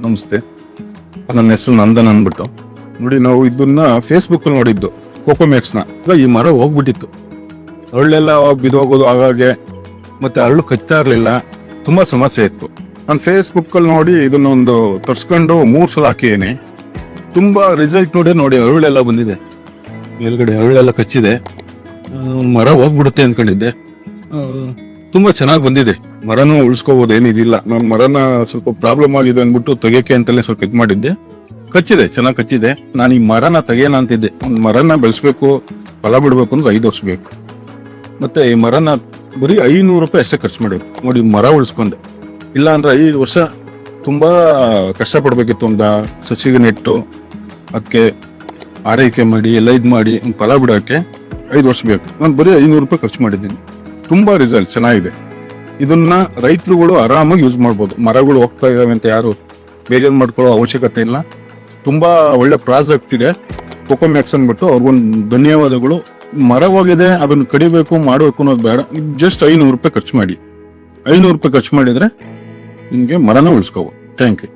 ನಮಸ್ತೆ, ನನ್ನ ಹೆಸರು ನಂದನ್ ಅಂದ್ಬಿಟ್ಟು. ನೋಡಿ, ನಾವು ಇದನ್ನ ಫೇಸ್ಬುಕ್ ನೋಡಿದ್ದು ಕೋಕೋಮ್ಯಾಕ್ಸ್ನ. ಈ ಮರ ಹೋಗ್ಬಿಟ್ಟಿತ್ತು, ಅರಳೆಲ್ಲ ಬಿದೋಗೋದು ಹಾಗಾಗಿ, ಮತ್ತೆ ಅರಳು ಕಚ್ತಾ ಇರಲಿಲ್ಲ, ತುಂಬಾ ಸಮಸ್ಯೆ ಇತ್ತು. ನಾನು ಫೇಸ್ಬುಕ್ಕಲ್ಲಿ ನೋಡಿ ಇದನ್ನೊಂದು ತರ್ಸ್ಕೊಂಡು 3 ಸಲ ಹಾಕಿದ್ದೀನಿ. ತುಂಬಾ ರಿಸಲ್ಟ್ ನೋಡಿ ಅರಳೆಲ್ಲ ಬಂದಿದೆ, ಮೇಲ್ಗಡೆ ಅರಳೆಲ್ಲ ಕಚ್ಚಿದೆ. ಮರ ಹೋಗ್ಬಿಡುತ್ತೆ ಅಂದ್ಕೊಂಡಿದ್ದೆ, ತುಂಬಾ ಚೆನ್ನಾಗಿ ಬಂದಿದೆ. ಮರನೂ ಉಳಿಸ್ಕೋಬಹುದು, ಏನಿದಿಲ್ಲ. ನಾನು ಮರನ ಸ್ವಲ್ಪ ಪ್ರಾಬ್ಲಮ್ ಆಗಿದೆ ಅಂದ್ಬಿಟ್ಟು ತೆಗಿಯಕ್ಕೆ ಅಂತಲೇ ಸ್ವಲ್ಪ ಇದು ಮಾಡಿದ್ದೆ. ಕಚ್ಚಿದೆ, ಚೆನ್ನಾಗಿ ಕಚ್ಚಿದೆ. ನಾನು ಈ ಮರನ ತೆಗಿಯೋಣ ಅಂತಿದ್ದೆ. ಒಂದು ಮರನ ಬೆಳೆಸ್ಬೇಕು, ಫಲ ಬಿಡ್ಬೇಕು ಅಂದ್ರೆ 5 ವರ್ಷ ಬೇಕು. ಮತ್ತೆ ಈ ಮರನ ಬರೀ 500 ರೂಪಾಯಿ ಅಷ್ಟೇ ಖರ್ಚು ಮಾಡಿದ್ವಿ. ನೋಡಿ, ಮರ ಉಳಿಸ್ಕೊಂಡೆ. ಇಲ್ಲ ಅಂದ್ರೆ 5 ವರ್ಷ ತುಂಬಾ ಕಷ್ಟಪಡ್ಬೇಕಿತ್ತು. ಒಂದು ಸಸಿಗೆ ನೆಟ್ಟು ಅದಕ್ಕೆ ಆರೈಕೆ ಮಾಡಿ ಎಲ್ಲ ಇದು ಮಾಡಿ ಫಲ ಬಿಡೋಕ್ಕೆ 5 ವರ್ಷ ಬೇಕು. ನಾನು ಬರೀ 500 ರೂಪಾಯಿ ಖರ್ಚು ಮಾಡಿದ್ದೀನಿ. ತುಂಬಾ ರಿಸಲ್ಟ್ ಚೆನ್ನಾಗಿದೆ. ಇದನ್ನ ರೈತರುಗಳು ಆರಾಮಾಗಿ ಯೂಸ್ ಮಾಡ್ಬೋದು. ಮರಗಳು ಹೋಗ್ತಾ ಇದಾವೆ ಅಂತ ಯಾರು ಬೇಜಾರು ಮಾಡ್ಕೊಳ್ಳೋ ಅವಶ್ಯಕತೆ ಇಲ್ಲ. ತುಂಬಾ ಒಳ್ಳೆ ಪ್ರಾಜೆಕ್ಟ್ ಇದೆ ಕೋಕೋಮ್ಯಾಕ್ಸ್ ಅಂದ್ಬಿಟ್ಟು. ಅವ್ರಿಗೊಂದು ಧನ್ಯವಾದಗಳು. ಮರ ಹೋಗಿದೆ, ಅದನ್ನ ಕಡಿಬೇಕು ಮಾಡಬೇಕು ಅನ್ನೋದು ಬೇಡ. ಜಸ್ಟ್ 500 ರೂಪಾಯಿ ಖರ್ಚು ಮಾಡಿ, 500 ರೂಪಾಯಿ ಖರ್ಚು ಮಾಡಿದ್ರೆ ನಿಮ್ಗೆ ಮರನ ಉಳಿಸ್ಕೋಬಹುದು. Thank you.